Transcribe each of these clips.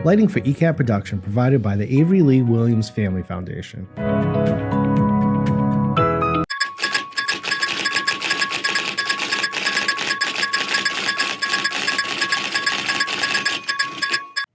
Lighting for ECAT production provided by the Avery Lee Williams Family Foundation.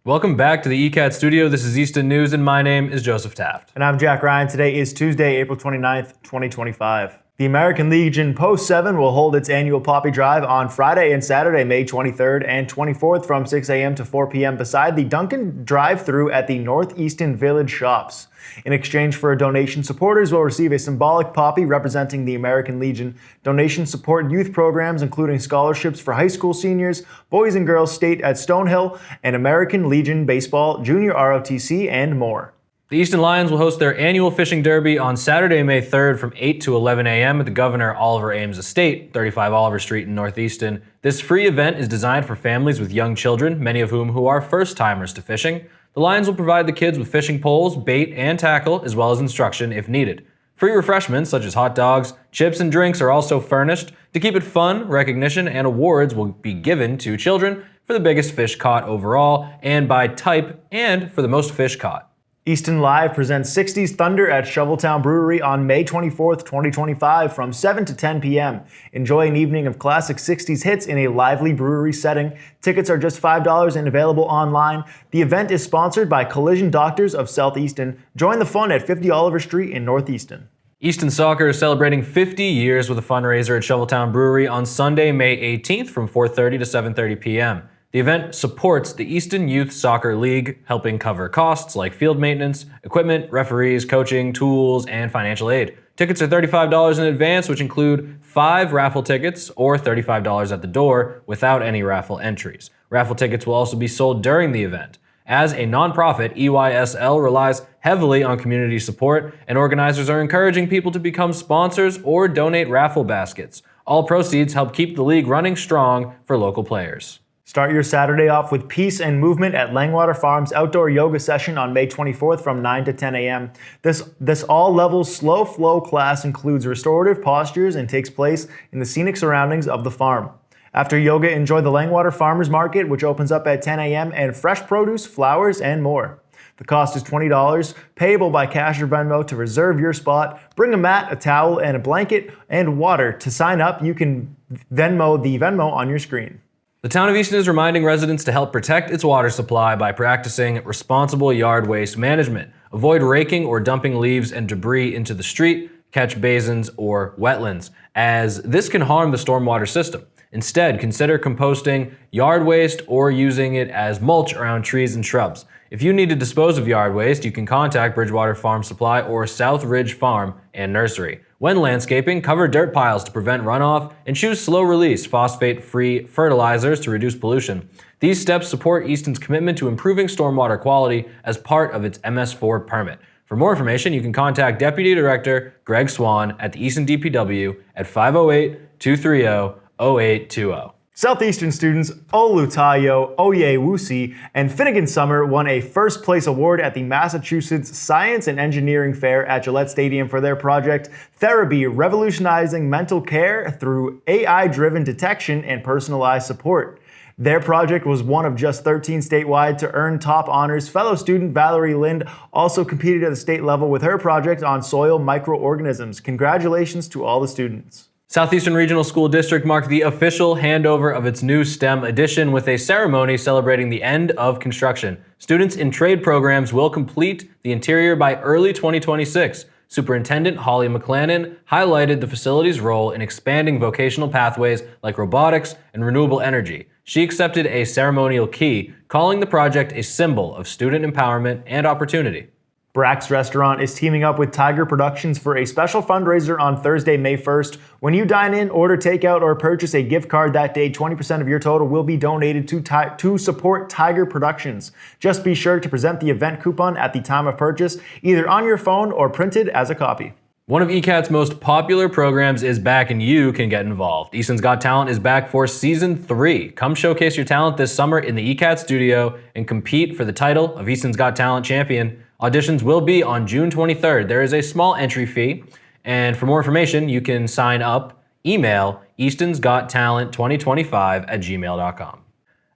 Welcome back to the ECAT studio. This is Easton News, and my name is Joseph Taft. And I'm Jack Ryan. Today is Tuesday, April 29th, 2025. The American Legion Post 7 will hold its annual Poppy Drive on Friday and Saturday, May 23rd and 24th from 6 a.m. to 4 p.m. beside the Dunkin' drive-thru at the North Easton Village shops. In exchange for a donation, supporters will receive a symbolic poppy representing the American Legion. Donations support youth programs including scholarships for high school seniors, Boys and Girls State at Stonehill, and American Legion Baseball, Junior ROTC, and more. The Easton Lions will host their annual fishing derby on Saturday, May 3rd from 8 to 11 a.m. at the Governor Oliver Ames Estate, 35 Oliver Street in North Easton. This free event is designed for families with young children, many of whom are first-timers to fishing. The Lions will provide the kids with fishing poles, bait, and tackle, as well as instruction if needed. Free refreshments such as hot dogs, chips, and drinks are also furnished. To keep it fun, recognition and awards will be given to children for the biggest fish caught overall, and by type, and for the most fish caught. Easton Live presents 60s Thunder at Shoveltown Brewery on May 24th, 2025 from 7 to 10 p.m. Enjoy an evening of classic 60s hits in a lively brewery setting. Tickets are just $5 and available online. The event is sponsored by Collision Doctors of South Easton. Join the fun at 50 Oliver Street in North Easton. Easton Soccer is celebrating 50 years with a fundraiser at Shoveltown Brewery on Sunday, May 18th from 4:30 to 7:30 p.m. The event supports the Easton Youth Soccer League, helping cover costs like field maintenance, equipment, referees, coaching, tools, and financial aid. Tickets are $35 in advance, which include 5 raffle tickets or $35 at the door without any raffle entries. Raffle tickets will also be sold during the event. As a nonprofit, EYSL relies heavily on community support, and organizers are encouraging people to become sponsors or donate raffle baskets. All proceeds help keep the league running strong for local players. Start your Saturday off with peace and movement at Langwater Farm's outdoor yoga session on May 24th from 9 to 10 a.m. This all-levels slow flow class includes restorative postures and takes place in the scenic surroundings of the farm. After yoga, enjoy the Langwater Farmers Market, which opens up at 10 a.m., and fresh produce, flowers, and more. The cost is $20, payable by cash or Venmo. To reserve your spot, bring a mat, a towel, and a blanket, and water. To sign up, you can Venmo the Venmo on your screen. The Town of Easton is reminding residents to help protect its water supply by practicing responsible yard waste management. Avoid raking or dumping leaves and debris into the street, catch basins, or wetlands, as this can harm the stormwater system. Instead, consider composting yard waste or using it as mulch around trees and shrubs. If you need to dispose of yard waste, you can contact Bridgewater Farm Supply or South Ridge Farm and Nursery. When landscaping, cover dirt piles to prevent runoff and choose slow-release, phosphate-free fertilizers to reduce pollution. These steps support Easton's commitment to improving stormwater quality as part of its MS4 permit. For more information, you can contact Deputy Director Greg Swan at the Easton DPW at 508-230-0820. Southeastern students Olutayo Oyewusi and Finnegan Summer won a first place award at the Massachusetts Science and Engineering Fair at Gillette Stadium for their project Therapy, Revolutionizing Mental Care Through AI-Driven Detection and Personalized Support. Their project was one of just 13 statewide to earn top honors. Fellow student Valerie Lind also competed at the state level with her project on soil microorganisms. Congratulations to all the students. Southeastern Regional School District marked the official handover of its new STEM edition with a ceremony celebrating the end of construction. Students in trade programs will complete the interior by early 2026. Superintendent Holly McLannan highlighted the facility's role in expanding vocational pathways like robotics and renewable energy. She accepted a ceremonial key, calling the project a symbol of student empowerment and opportunity. Brack's Restaurant is teaming up with Tiger Productions for a special fundraiser on Thursday, May 1st. When you dine in, order takeout, or purchase a gift card that day, 20% of your total will be donated to support Tiger Productions. Just be sure to present the event coupon at the time of purchase, either on your phone or printed as a copy. One of ECAT's most popular programs is back and you can get involved. Easton's Got Talent is back for Season 3. Come showcase your talent this summer in the ECAT studio and compete for the title of Easton's Got Talent champion. Auditions will be on June 23rd. There is a small entry fee, and for more information, you can sign up, email eastonsgottalent2025@gmail.com.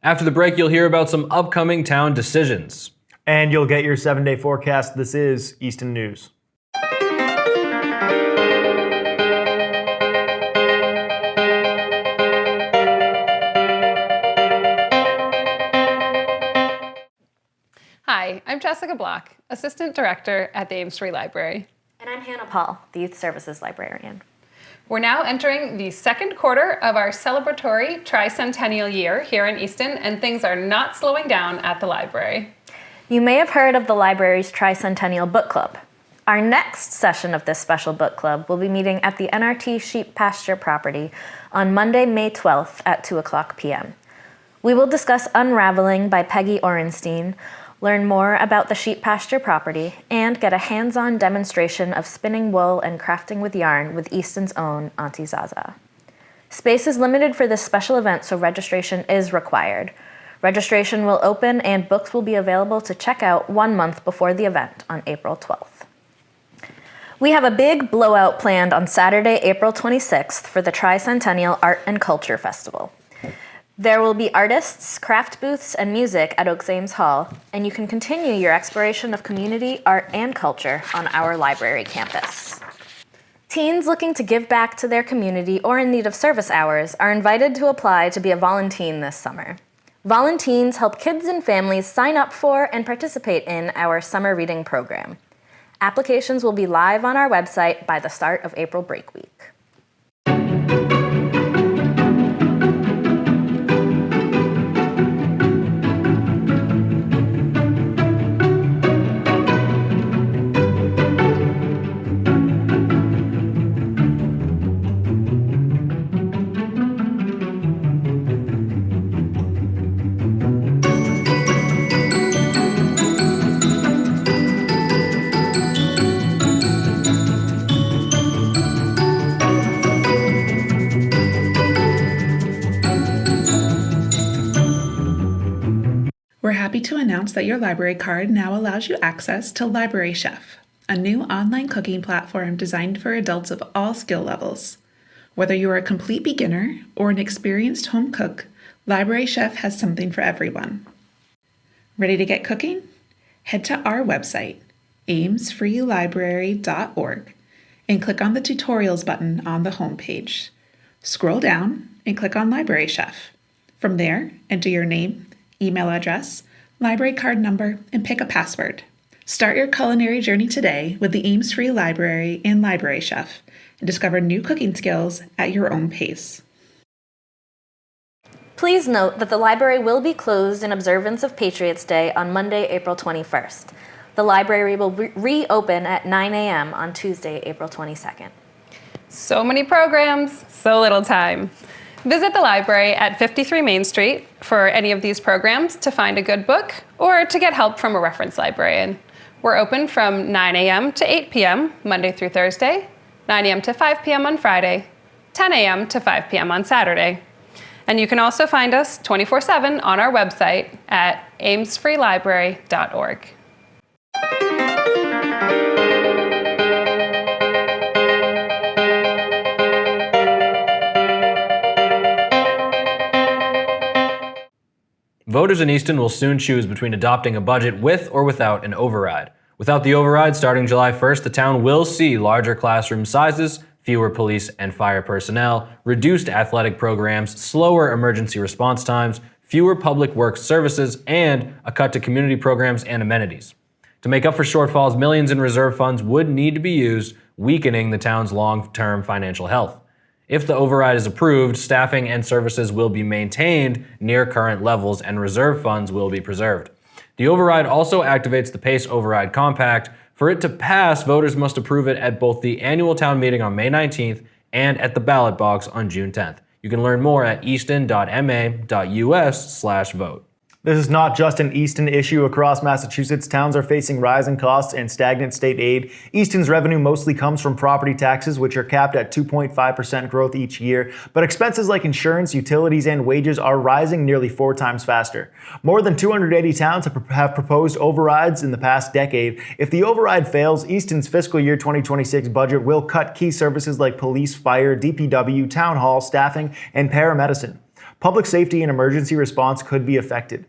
After the break, you'll hear about some upcoming town decisions. And you'll get your 7-day forecast. This is Easton News. Hi, I'm Jessica Block, Assistant Director at the Ames Free Library. And I'm Hannah Paul, the Youth Services Librarian. We're now entering the second quarter of our celebratory tricentennial year here in Easton, and things are not slowing down at the library. You may have heard of the library's Tricentennial Book Club. Our next session of this special book club will be meeting at the NRT Sheep Pasture property on Monday, May 12th at 2:00 p.m. We will discuss Unraveling by Peggy Orenstein, learn more about the sheep pasture property, and get a hands-on demonstration of spinning wool and crafting with yarn with Easton's own Auntie Zaza. Space is limited for this special event, so registration is required. Registration will open and books will be available to check out 1 month before the event on April 12th. We have a big blowout planned on Saturday, April 26th for the Tricentennial Art and Culture Festival. There will be artists, craft booths, and music at Oaks Ames Hall, and you can continue your exploration of community, art, and culture on our library campus. Teens looking to give back to their community or in need of service hours are invited to apply to be a volunteen this summer. Volunteens help kids and families sign up for and participate in our summer reading program. Applications will be live on our website by the start of April break week. We're happy to announce that your library card now allows you access to Library Chef, a new online cooking platform designed for adults of all skill levels. Whether you are a complete beginner or an experienced home cook, Library Chef has something for everyone. Ready to get cooking? Head to our website, amesfreelibrary.org, and click on the Tutorials button on the homepage. Scroll down and click on Library Chef. From there, enter your name, email address, library card number, and pick a password. Start your culinary journey today with the Ames Free Library and Library Chef, and discover new cooking skills at your own pace. Please note that the library will be closed in observance of Patriots' Day on Monday, April 21st. The library will reopen at 9 a.m. on Tuesday, April 22nd. So many programs, so little time. Visit the library at 53 Main Street for any of these programs to find a good book or to get help from a reference librarian. We're open from 9 a.m. to 8 p.m. Monday through Thursday, 9 a.m. to 5 p.m. on Friday, 10 a.m. to 5 p.m. on Saturday. And you can also find us 24/7 on our website at amesfreelibrary.org. Voters in Easton will soon choose between adopting a budget with or without an override. Without the override, starting July 1st, the town will see larger classroom sizes, fewer police and fire personnel, reduced athletic programs, slower emergency response times, fewer public works services, and a cut to community programs and amenities. To make up for shortfalls, millions in reserve funds would need to be used, weakening the town's long-term financial health. If the override is approved, staffing and services will be maintained near current levels and reserve funds will be preserved. The override also activates the PACE Override Compact. For it to pass, voters must approve it at both the annual town meeting on May 19th and at the ballot box on June 10th. You can learn more at easton.ma.us/vote. This is not just an Easton issue. Across Massachusetts, towns are facing rising costs and stagnant state aid. Easton's revenue mostly comes from property taxes, which are capped at 2.5% growth each year. But expenses like insurance, utilities, and wages are rising nearly 4 times faster. More than 280 towns have proposed overrides in the past decade. If the override fails, Easton's fiscal year 2026 budget will cut key services like police, fire, DPW, town hall, staffing, and paramedicine. Public safety and emergency response could be affected.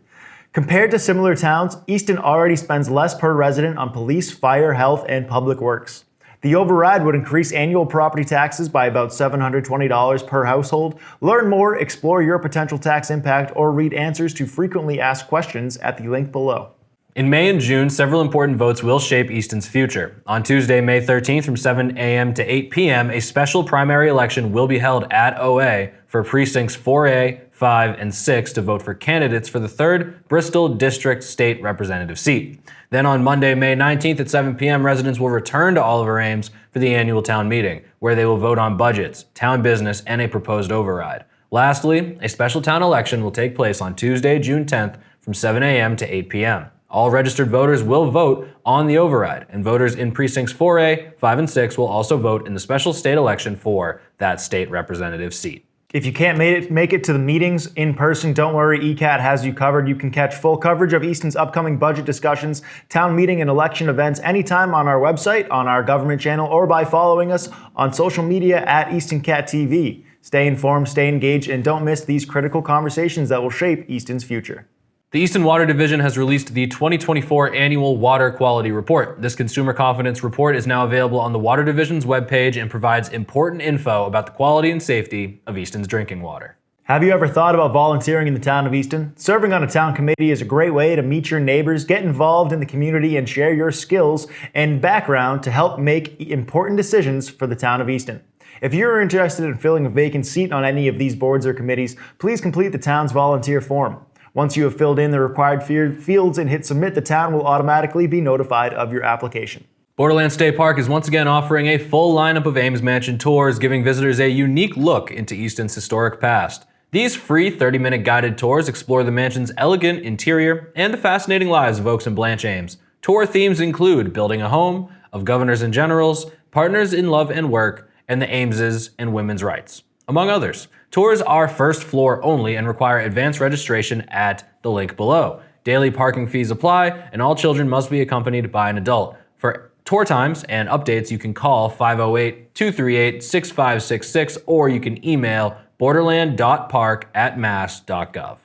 Compared to similar towns, Easton already spends less per resident on police, fire, health, and public works. The override would increase annual property taxes by about $720 per household. Learn more, explore your potential tax impact, or read answers to frequently asked questions at the link below. In May and June, several important votes will shape Easton's future. On Tuesday, May 13th from 7 a.m. to 8 p.m., a special primary election will be held at OA for precincts 4A, 5, and 6 to vote for candidates for the 3rd Bristol District State Representative seat. Then on Monday, May 19th at 7 p.m., residents will return to Oliver Ames for the annual town meeting, where they will vote on budgets, town business, and a proposed override. Lastly, a special town election will take place on Tuesday, June 10th from 7 a.m. to 8 p.m. All registered voters will vote on the override, and voters in precincts 4A, 5, and 6 will also vote in the special state election for that state representative seat. If you can't make it to the meetings in person, don't worry, ECAT has you covered. You can catch full coverage of Easton's upcoming budget discussions, town meeting, and election events anytime on our website, on our government channel, or by following us on social media at EastonCat TV. Stay informed, stay engaged, and don't miss these critical conversations that will shape Easton's future. The Easton Water Division has released the 2024 Annual Water Quality Report. This consumer confidence report is now available on the Water Division's webpage and provides important info about the quality and safety of Easton's drinking water. Have you ever thought about volunteering in the town of Easton? Serving on a town committee is a great way to meet your neighbors, get involved in the community, and share your skills and background to help make important decisions for the town of Easton. If you're interested in filling a vacant seat on any of these boards or committees, please complete the town's volunteer form. Once you have filled in the required fields and hit submit, the town will automatically be notified of your application. Borderland State Park is once again offering a full lineup of Ames Mansion tours, giving visitors a unique look into Easton's historic past. These free 30-minute guided tours explore the mansion's elegant interior and the fascinating lives of Oakes and Blanche Ames. Tour themes include building a home, of governors and generals, partners in love and work, and the Ameses and women's rights, among others. Tours are first floor only and require advance registration at the link below. Daily parking fees apply, and all children must be accompanied by an adult. For tour times and updates, you can call 508-238-6566, or you can email borderland.park@mass.gov.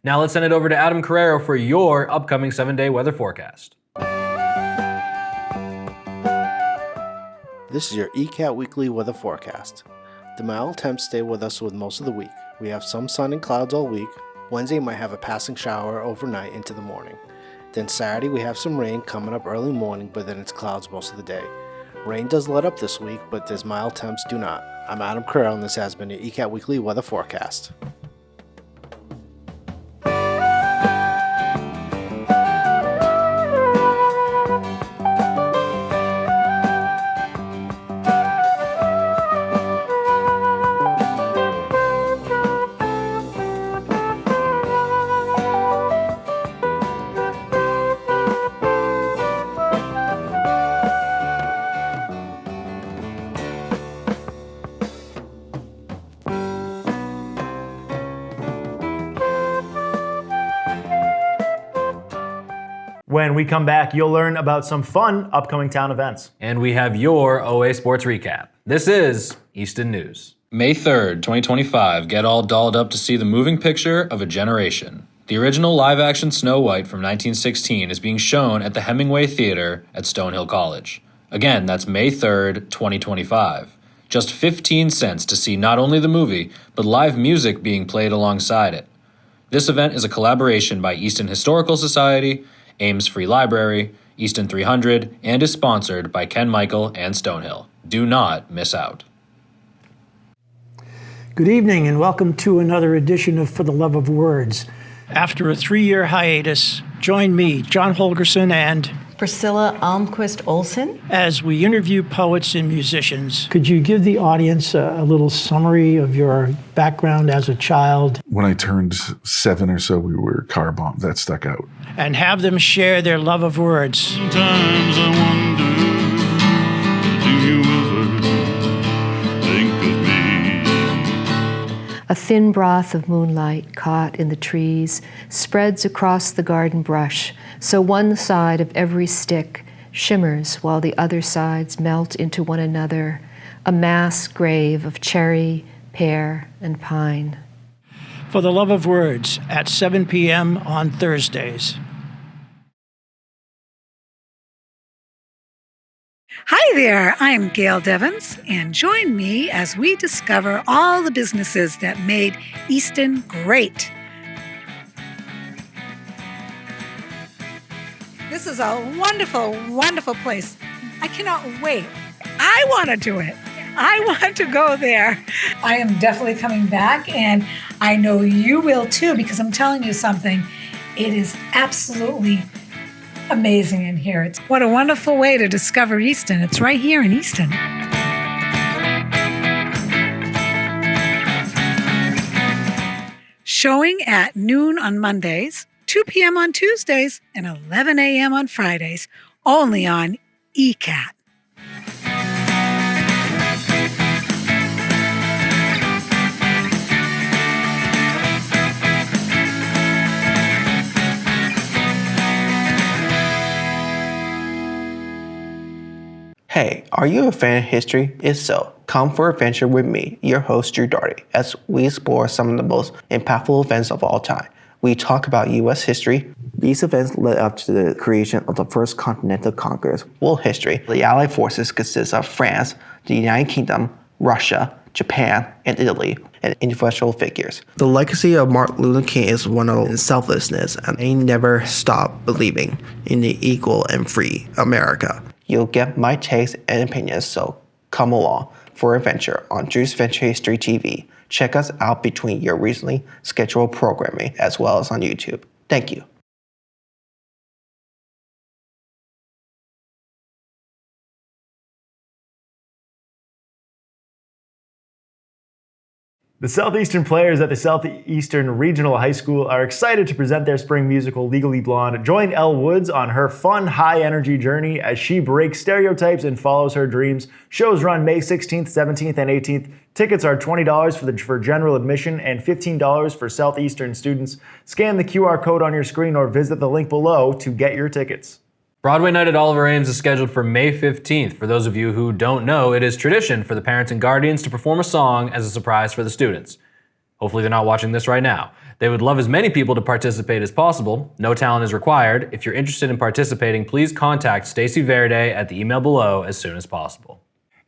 Now let's send it over to Adam Carreiro for your upcoming 7-day weather forecast. This is your ECAT Weekly Weather Forecast. The mild temps stay with us with most of the week. We have some sun and clouds all week. Wednesday might have a passing shower overnight into the morning. Then Saturday we have some rain coming up early morning, but then it's clouds most of the day. Rain does let up this week, but these mild temps do not. I'm Adam Carreiro, and this has been your ECAT Weekly Weather Forecast. When we come back, you'll learn about some fun upcoming town events. And we have your OA Sports Recap. This is Easton News. May 3rd, 2025, get all dolled up to see the moving picture of a generation. The original live-action Snow White from 1916 is being shown at the Hemingway Theater at Stonehill College. Again, that's May 3rd, 2025. Just 15 cents to see not only the movie, but live music being played alongside it. This event is a collaboration by Easton Historical Society, Ames Free Library, Easton 300, and is sponsored by Ken Michael and Stonehill. Do not miss out. Good evening and welcome to another edition of For the Love of Words. After a 3-year hiatus, join me, John Holgerson, and Priscilla Almquist Olson, as we interview poets and musicians. Could you give the audience a little summary of your background as a child? When I turned 7 or so, we were car bombed. That stuck out. And have them share their love of words. Sometimes I wonder, do you ever think of me? a thin broth of moonlight caught in the trees spreads across the garden brush, so one side of every stick shimmers while the other sides melt into one another, a mass grave of cherry, pear, and pine. For the Love of Words at 7 p.m. on Thursdays. Hi there, I'm Gail Devins, and join me as we discover all the businesses that made Easton great. This is a wonderful, wonderful place. I cannot wait. I want to do it. I want to go there. I am definitely coming back, and I know you will too, because I'm telling you something. It is absolutely amazing in here. It's what a wonderful way to discover Easton. It's right here in Easton. Showing at noon on Mondays, 2 p.m. on Tuesdays, and 11 a.m. on Fridays, only on ECAT. Hey, are you a fan of history? If so, come for adventure with me, your host Drew Daugherty, as we explore some of the most impactful events of all time. We talk about U.S. history. These events led up to the creation of the first Continental Congress. World history. The Allied forces consist of France, the United Kingdom, Russia, Japan, and Italy, and influential figures. The legacy of Martin Luther King is one of selflessness, and he never stopped believing in the equal and free America. You'll get my takes and opinions, so come along for adventure on Drew's Venture History TV. Check us out between your recently scheduled programming as well as on YouTube. Thank you. The Southeastern players at the Southeastern Regional High School are excited to present their spring musical Legally Blonde. Join Elle Woods on her fun, high-energy journey as she breaks stereotypes and follows her dreams. Shows run May 16th, 17th, and 18th. Tickets are $20 for general admission and $15 for Southeastern students. Scan the QR code on your screen or visit the link below to get your tickets. Broadway Night at Oliver Ames is scheduled for May 15th. For those of you who don't know, it is tradition for the parents and guardians to perform a song as a surprise for the students. Hopefully they're not watching this right now. They would love as many people to participate as possible. No talent is required. If you're interested in participating, please contact Stacy Verde at the email below as soon as possible.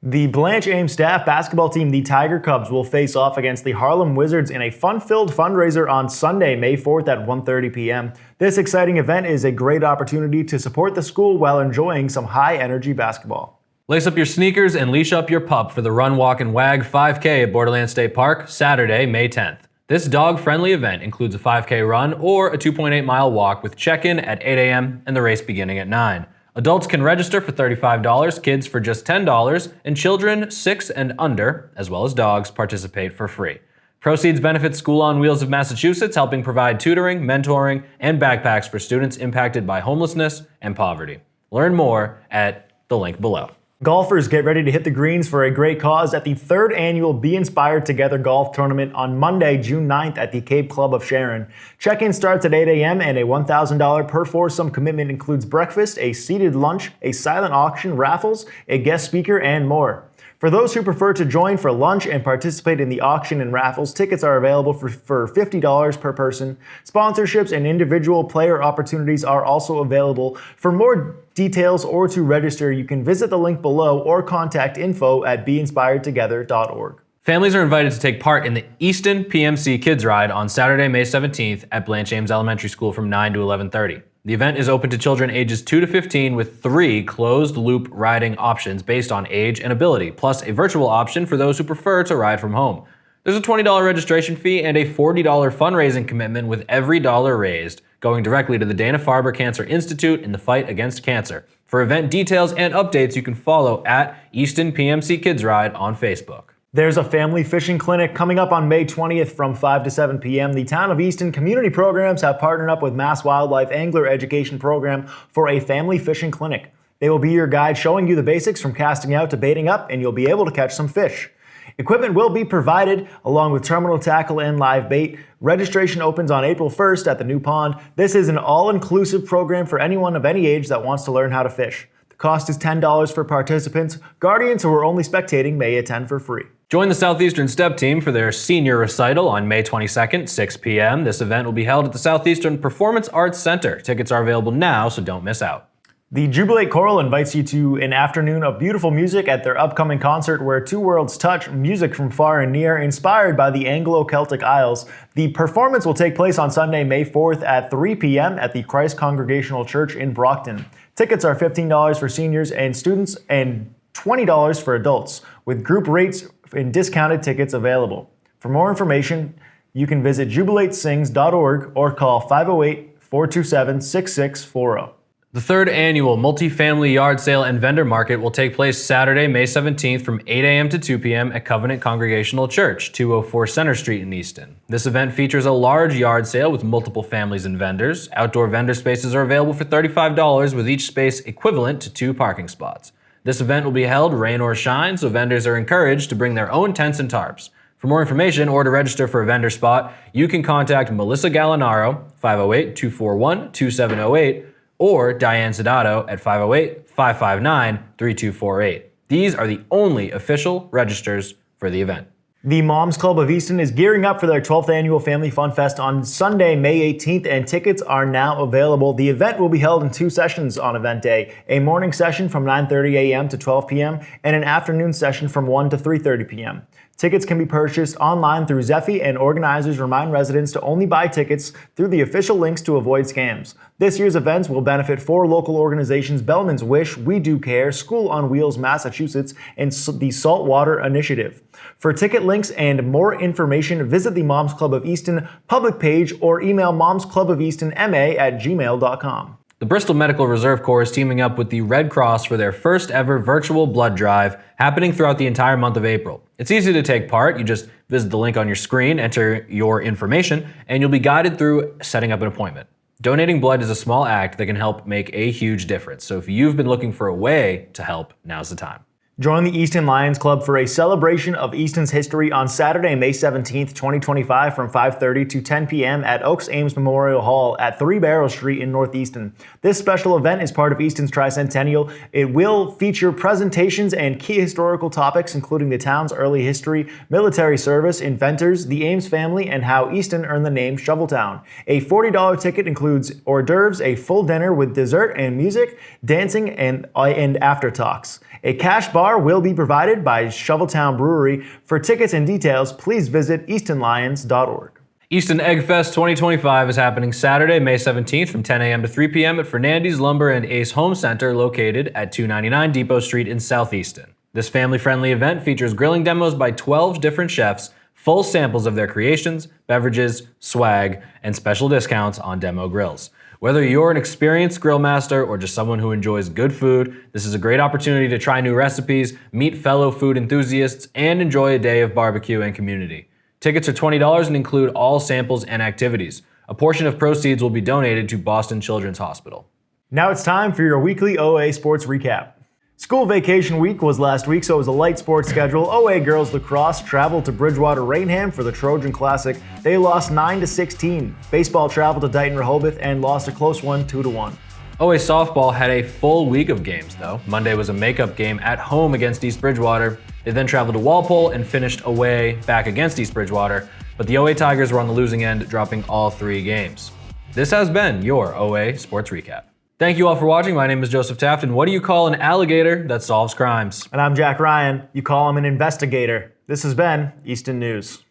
The Blanche Ames staff basketball team, the Tiger Cubs, will face off against the Harlem Wizards in a fun-filled fundraiser on Sunday, May 4th at 1:30 p.m. This exciting event is a great opportunity to support the school while enjoying some high-energy basketball. Lace up your sneakers and leash up your pup for the Run, Walk, and Wag 5K at Borderland State Park, Saturday, May 10th. This dog-friendly event includes a 5K run or a 2.8-mile walk with check-in at 8 a.m. and the race beginning at 9. Adults can register for $35, kids for just $10, and children 6 and under, as well as dogs, participate for free. Proceeds benefit School on Wheels of Massachusetts, helping provide tutoring, mentoring, and backpacks for students impacted by homelessness and poverty. Learn more at the link below. Golfers, get ready to hit the greens for a great cause at the 3rd annual Be Inspired Together Golf Tournament on Monday, June 9th at the Cape Club of Sharon. Check-in starts at 8 a.m. and a $1,000 per foursome commitment includes breakfast, a seated lunch, a silent auction, raffles, a guest speaker, and more. For those who prefer to join for lunch and participate in the auction and raffles, tickets are available for $50 per person. Sponsorships and individual player opportunities are also available. For more details or to register, you can visit the link below or contact info@beinspiredtogether.org. Families are invited to take part in the Easton PMC Kids Ride on Saturday, May 17th at Blanche Ames Elementary School from 9 to 11:30. The event is open to children ages 2 to 15 with 3 closed-loop riding options based on age and ability, plus a virtual option for those who prefer to ride from home. There's a $20 registration fee and a $40 fundraising commitment, with every dollar raised going directly to the Dana-Farber Cancer Institute in the fight against cancer. For event details and updates, you can follow at Easton PMC Kids Ride on Facebook. There's a family fishing clinic coming up on May 20th from 5 to 7 p.m. The Town of Easton Community Programs have partnered up with Mass Wildlife Angler Education Program for a family fishing clinic. They will be your guide, showing you the basics from casting out to baiting up, and you'll be able to catch some fish. Equipment will be provided along with terminal tackle and live bait. Registration opens on April 1st at the new pond. This is an all-inclusive program for anyone of any age that wants to learn how to fish. The cost is $10 for participants. Guardians who are only spectating may attend for free. Join the Southeastern Step Team for their senior recital on May 22nd, 6 p.m. This event will be held at the Southeastern Performance Arts Center. Tickets are available now, so don't miss out. The Jubilate Choral invites you to an afternoon of beautiful music at their upcoming concert where two worlds touch, music from far and near, inspired by the Anglo-Celtic Isles. The performance will take place on Sunday, May 4th at 3 p.m. at the Christ Congregational Church in Brockton. Tickets are $15 for seniors and students and $20 for adults, with group rates and discounted tickets available. For more information, you can visit jubilatesings.org or call 508-427-6640. The third annual multifamily yard sale and vendor market will take place Saturday, May 17th from 8 a.m. to 2 p.m. at Covenant Congregational Church, 204 Center Street in Easton. This event features a large yard sale with multiple families and vendors. Outdoor vendor spaces are available for $35, with each space equivalent to 2 parking spots. This event will be held rain or shine, so vendors are encouraged to bring their own tents and tarps. For more information or to register for a vendor spot, you can contact Melissa Gallinaro, 508-241-2708, or Diane Sedato at 508-559-3248. These are the only official registers for the event. The Moms Club of Easton is gearing up for their 12th annual Family Fun Fest on Sunday, May 18th, and tickets are now available. The event will be held in 2 sessions on event day, a morning session from 9:30 a.m. to 12 p.m. and an afternoon session from 1 to 3:30 p.m. Tickets can be purchased online through Zephy, and organizers remind residents to only buy tickets through the official links to avoid scams. This year's events will benefit 4 local organizations: Bellman's Wish, We Do Care, School on Wheels Massachusetts, and the Saltwater Initiative. For ticket links and more information, visit the Moms Club of Easton public page or email momsclubofeastonma@gmail.com. The Bristol Medical Reserve Corps is teaming up with the Red Cross for their first ever virtual blood drive, happening throughout the entire month of April. It's easy to take part. You just visit the link on your screen, enter your information, and you'll be guided through setting up an appointment. Donating blood is a small act that can help make a huge difference. So if you've been looking for a way to help, now's the time. Join the Easton Lions Club for a celebration of Easton's history on Saturday, May 17th, 2025 from 5:30 to 10 p.m. at Oaks Ames Memorial Hall at 3 Barrow Street in North Easton. This special event is part of Easton's Tricentennial. It will feature presentations and key historical topics, including the town's early history, military service, inventors, the Ames family, and how Easton earned the name Shoveltown. A $40 ticket includes hors d'oeuvres, a full dinner with dessert and music, dancing, and after talks. A cash bar will be provided by Shoveltown Brewery. For tickets and details, please visit eastonlions.org. Easton Egg Fest 2025 is happening Saturday, May 17th from 10 a.m. to 3 p.m. at Fernandes Lumber and Ace Home Center located at 299 Depot Street in South Easton. This family-friendly event features grilling demos by 12 different chefs, full samples of their creations, beverages, swag, and special discounts on demo grills. Whether you're an experienced grill master or just someone who enjoys good food, this is a great opportunity to try new recipes, meet fellow food enthusiasts, and enjoy a day of barbecue and community. Tickets are $20 and include all samples and activities. A portion of proceeds will be donated to Boston Children's Hospital. Now it's time for your weekly OA Sports Recap. School vacation week was last week, so it was a light sports schedule. OA girls lacrosse traveled to Bridgewater-Rainham for the Trojan Classic. They lost 9-16. Baseball traveled to Dighton-Rehoboth and lost a close one, 2-1. OA softball had a full week of games, though. Monday was a makeup game at home against East Bridgewater. They then traveled to Walpole and finished away back against East Bridgewater, but the OA Tigers were on the losing end, dropping all 3 games. This has been your OA Sports Recap. Thank you all for watching. My name is Joseph Taft, and what do you call an alligator that solves crimes? And I'm Jack Ryan. You call him an investigator. This has been Easton News.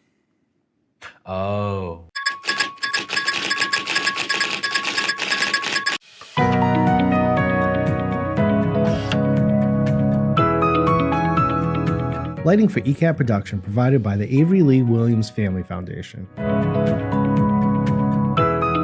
Oh. Lighting for ECAT production provided by the Avery Lee Williams Family Foundation.